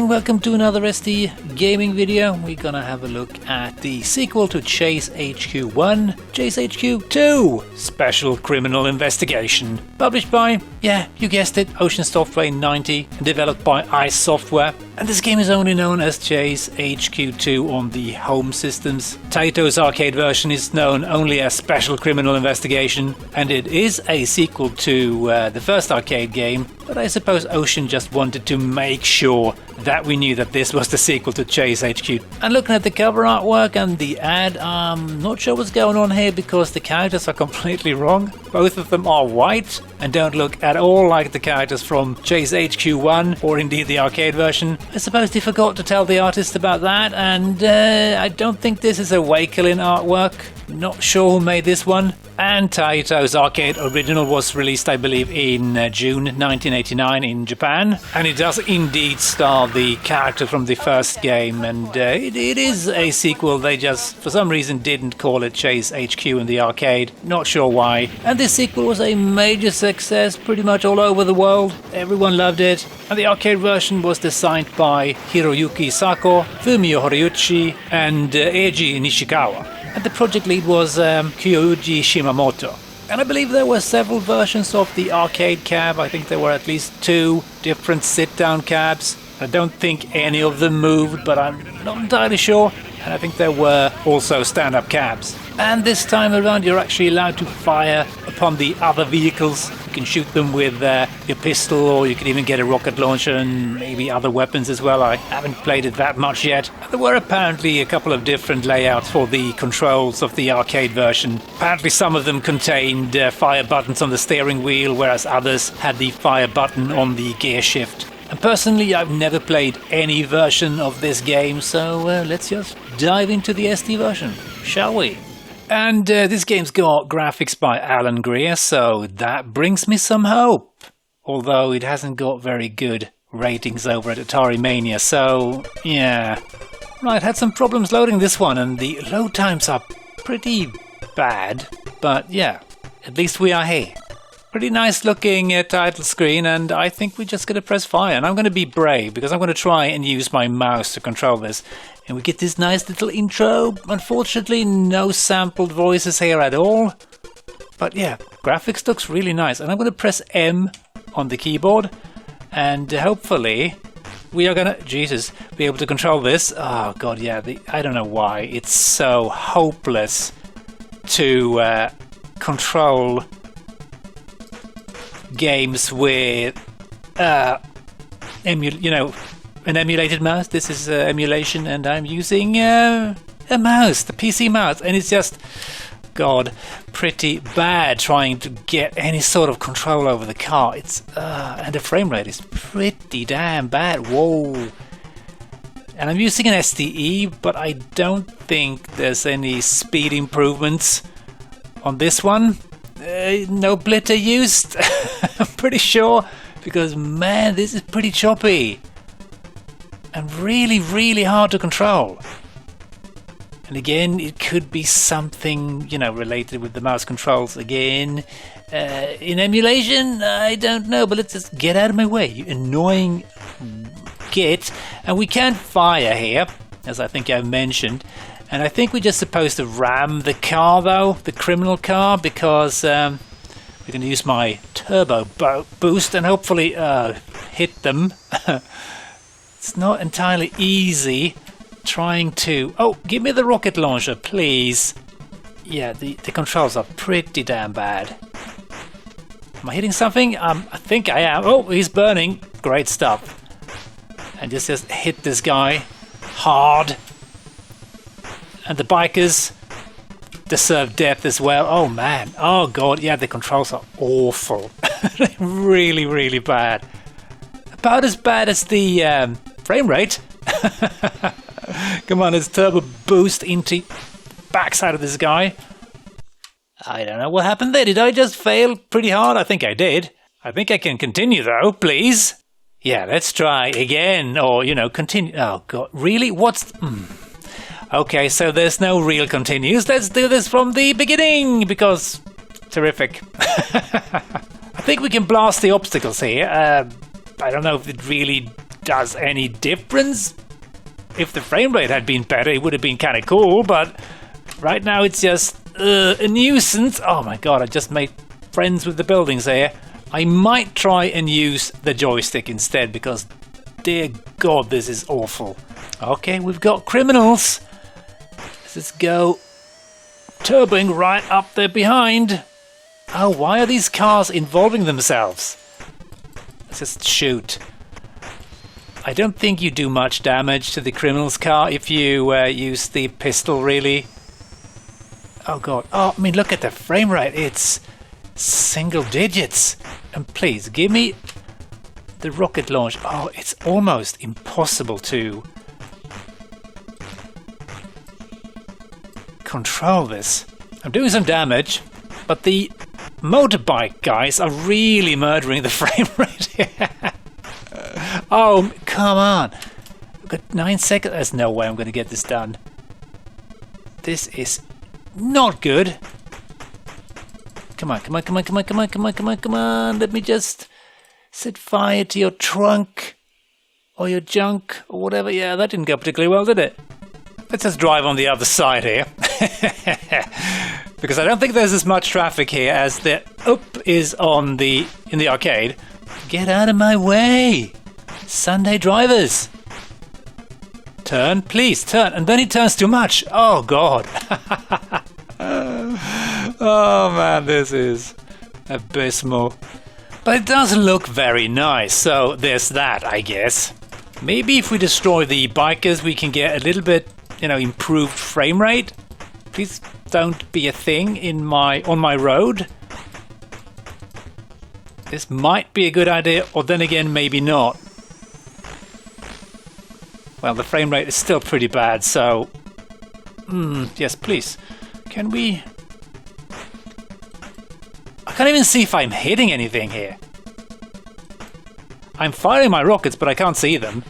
and welcome to another ST gaming video. We're gonna have a look at the sequel to Chase HQ 1, Chase HQ 2, Special Criminal Investigation. Published by, yeah, you guessed it, Ocean Software 90, and developed by ICE Software. And this game is only known as Chase HQ 2 on the home systems. Taito's arcade version is known only as Special Criminal Investigation, and it is a sequel to the first arcade game, but I suppose Ocean just wanted to make sure that we knew that this was the sequel to Chase HQ. And looking at the cover artwork and the ad, I'm not sure what's going on here because the characters are completely wrong. Both of them are white and don't look at all like the characters from Chase HQ 1 or indeed the arcade version. I suppose they forgot to tell the artist about that, and I don't think this is a Wakelin artwork. Not sure who made this one. And Taito's arcade original was released, I believe, in June 1989 in Japan. And it does indeed star the character from the first game, and it is a sequel. They just, for some reason, didn't call it Chase HQ in the arcade. Not sure why. And this sequel was a major success pretty much all over the world. Everyone loved it. And the arcade version was designed by Hiroyuki Sako, Fumio Horiuchi, and Eiji Nishikawa. And the project lead was Kyoji Shimamoto. And I believe there were several versions of the arcade cab. I think there were at least 2 different sit-down cabs. I don't think any of them moved, but I'm not entirely sure. And I think there were also stand-up cabs. And this time around you're actually allowed to fire upon the other vehicles. You can shoot them with your pistol, or you can even get a rocket launcher and maybe other weapons as well. I haven't played it that much yet. There were apparently a couple of different layouts for the controls of the arcade version. Apparently some of them contained fire buttons on the steering wheel, whereas others had the fire button on the gear shift. And personally, I've never played any version of this game, so let's just dive into the ST version, shall we? And this game's got graphics by Alan Greer, so that brings me some hope. Although it hasn't got very good ratings over at Atari Mania, so yeah. Right, had some problems loading this one, and the load times are pretty bad. But yeah, at least we are here. Pretty nice looking title screen, and I think we're just going to press fire. And I'm going to be brave because I'm going to try and use my mouse to control this. And we get this nice little intro. Unfortunately, no sampled voices here at all. But yeah, graphics looks really nice. And I'm going to press M on the keyboard. And hopefully we are going to, be able to control this. Oh god, yeah, I don't know why. It's so hopeless to control games with an emulated mouse. This is emulation, and I'm using a mouse, the PC mouse, and it's just, god, pretty bad trying to get any sort of control over the car. It's and the frame rate is pretty damn bad. Whoa. And I'm using an STE, but I don't think there's any speed improvements on this one. No blitter used, I'm pretty sure, because man, this is pretty choppy and really, really hard to control. And again, it could be something, related with the mouse controls again. In emulation, I don't know, but let's just get out of my way, you annoying git. And we can't fire here, as I think I mentioned. And I think we're just supposed to ram the car, though, the criminal car, because we're going to use my turbo boost and hopefully hit them. It's not entirely easy trying to... Oh, give me the rocket launcher, please. Yeah, the controls are pretty damn bad. Am I hitting something? I think I am. Oh, he's burning. Great stuff. And just hit this guy hard. And the bikers deserve death as well. Oh man. Oh god. Yeah, the controls are awful. Really, really bad. About as bad as the frame rate. Come on, let's turbo boost into backside of this guy. I don't know what happened there. Did I just fail pretty hard? I think I did. I think I can continue though, please. Yeah, let's try again. Or, continue. Oh god. Really? What's... Okay, so there's no real continues. Let's do this from the beginning, because terrific. I think we can blast the obstacles here. I don't know if it really does any difference. If the frame rate had been better, it would have been kind of cool, but right now it's just a nuisance. Oh my god, I just made friends with the buildings here. I might try and use the joystick instead, because dear god, this is awful. Okay, we've got criminals. Let's go turboing right up there behind. Oh, why are these cars involving themselves? Let's just shoot. I don't think you do much damage to the criminal's car if you use the pistol, really. Oh god. Oh, I mean, look at the frame rate. It's single digits. And please, give me the rocket launch. Oh, it's almost impossible to control this. I'm doing some damage, but the motorbike guys are really murdering the frame rate here. Oh, come on. I've got 9 seconds. There's no way I'm going to get this done. This is not good. Come on, come on, come on, come on, come on, come on, come on, come on. Let me just set fire to your trunk or your junk or whatever. Yeah, that didn't go particularly well, did it? Let's just drive on the other side here. Because I don't think there's as much traffic here as there is in the arcade. Get out of my way! Sunday drivers! Turn, please, turn. And then he turns too much. Oh, God. Oh, man, this is abysmal. But it does look very nice, so there's that, I guess. Maybe if we destroy the bikers, we can get a little bit, improved frame rate. Please don't be a thing on my road. This might be a good idea, or then again, maybe not. Well, the frame rate is still pretty bad, so... yes, please. Can we... I can't even see if I'm hitting anything here. I'm firing my rockets, but I can't see them.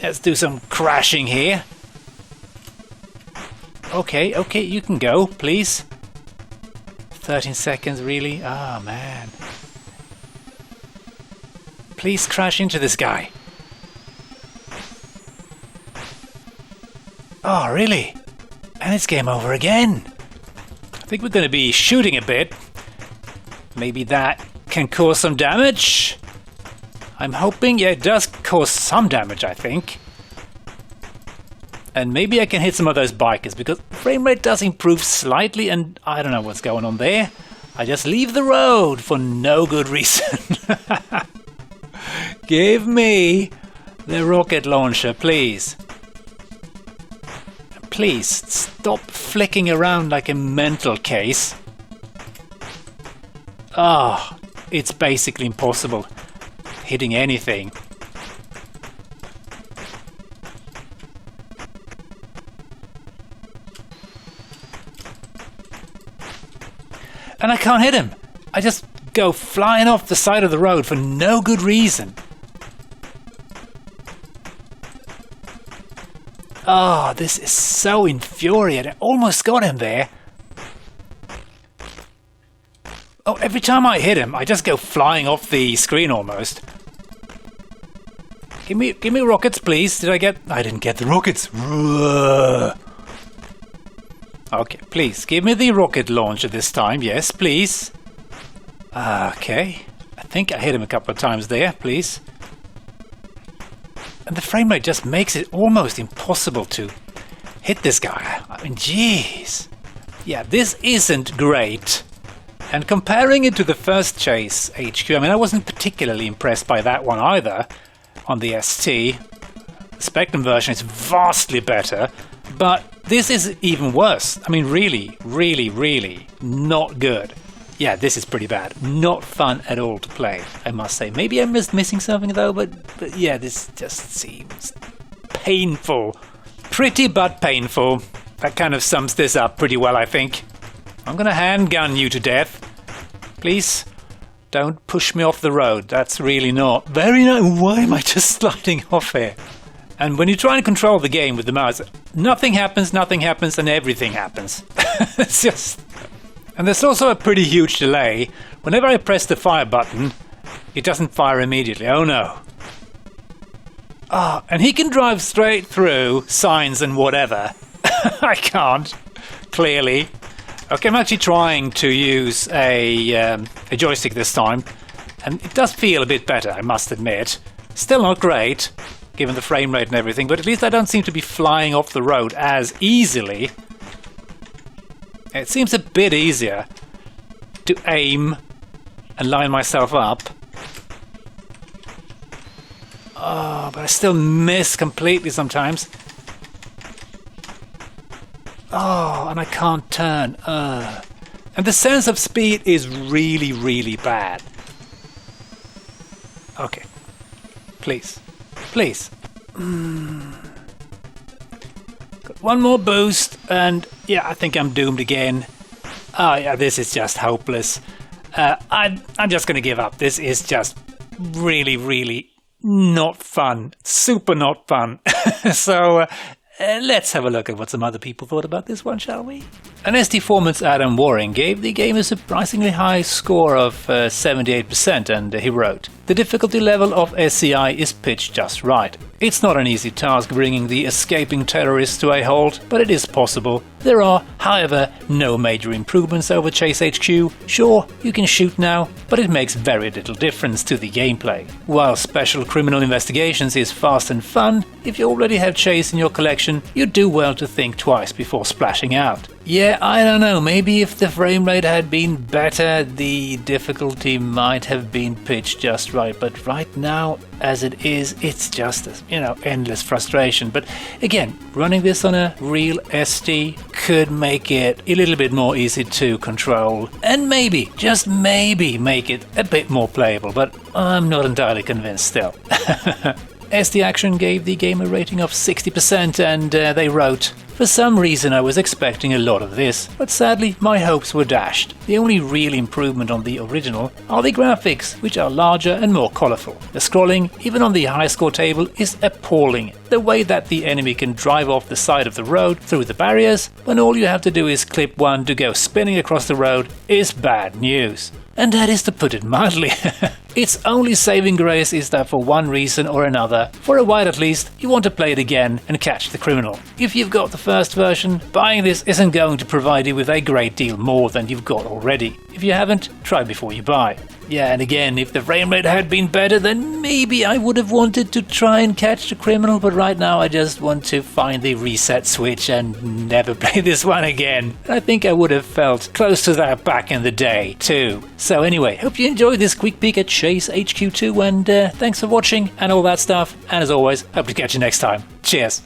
Let's do some crashing here. Okay, you can go, please. 13 seconds, really? Oh, man. Please crash into this guy. Oh, really? And it's game over again. I think we're going to be shooting a bit. Maybe that can cause some damage. I'm hoping, yeah, it does cause some damage, I think. And maybe I can hit some of those bikers, because frame rate does improve slightly, and I don't know what's going on there. I just leave the road for no good reason. Give me the rocket launcher, please. Please, stop flicking around like a mental case. Ah, it's basically impossible hitting anything. And I can't hit him. I just go flying off the side of the road for no good reason. Oh, this is so infuriating. I almost got him there. Oh, every time I hit him, I just go flying off the screen almost. Give me rockets, please. I didn't get the rockets. Okay, please, give me the rocket launcher this time. Yes, please. Okay. I think I hit him a couple of times there, please. And the frame rate just makes it almost impossible to hit this guy. I mean, jeez. Yeah, this isn't great. And comparing it to the first Chase HQ, I mean, I wasn't particularly impressed by that one either on the ST. The Spectrum version is vastly better, but this is even worse. I mean, really, really, really not good. Yeah, this is pretty bad. Not fun at all to play, I must say. Maybe I'm missing something though, but yeah, this just seems painful. Pretty but painful. That kind of sums this up pretty well, I think. I'm gonna handgun you to death. Please, don't push me off the road. That's really not very nice. Why am I just sliding off here? And when you try and control the game with the mouse, nothing happens, and everything happens. It's just... And there's also a pretty huge delay. Whenever I press the fire button, It doesn't fire immediately. Oh no. Ah, and he can drive straight through signs and whatever. I can't, clearly. Okay, I'm actually trying to use a joystick this time, and it does feel a bit better, I must admit. Still not great, given the frame rate and everything, but at least I don't seem to be flying off the road as easily. It seems a bit easier to aim and line myself up. Oh, but I still miss completely sometimes. Oh, and I can't turn. And the sense of speed is really, really bad. Okay. Please. Please. Got one more boost, and yeah, I think I'm doomed again. Oh yeah, this is just hopeless. I'm just gonna give up. This is just really, really not fun. Super not fun. So let's have a look at what some other people thought about this one, shall we? An ST Formats Adam Waring gave the game a surprisingly high score of 78%, and he wrote, "The difficulty level of SCI is pitched just right. It's not an easy task bringing the escaping terrorists to a halt, but it is possible. There are, however, no major improvements over Chase HQ. Sure, you can shoot now, but it makes very little difference to the gameplay. While Special Criminal Investigations is fast and fun, if you already have Chase in your collection, you do well to think twice before splashing out." Yeah, I don't know, maybe if the frame rate had been better, the difficulty might have been pitched just right, but right now, as it is, it's just, endless frustration. But again, running this on a real ST could make it a little bit more easy to control, and maybe, just maybe, make it a bit more playable, but I'm not entirely convinced still. ST Action gave the game a rating of 60%, and they wrote, "For some reason I was expecting a lot of this, but sadly my hopes were dashed. The only real improvement on the original are the graphics, which are larger and more colourful. The scrolling, even on the high score table, is appalling. The way that the enemy can drive off the side of the road through the barriers, when all you have to do is clip one to go spinning across the road, is bad news. And that is to put it mildly. Its only saving grace is that for one reason or another, for a while at least, you want to play it again and catch the criminal. If you've got the first version, buying this isn't going to provide you with a great deal more than you've got already. If you haven't, try before you buy." Yeah, and again, if the frame rate had been better, then maybe I would have wanted to try and catch the criminal, but right now I just want to find the reset switch and never play this one again. I think I would have felt close to that back in the day, too. So anyway, hope you enjoyed this quick peek at Chase HQ2, and thanks for watching and all that stuff, and as always, hope to catch you next time. Cheers!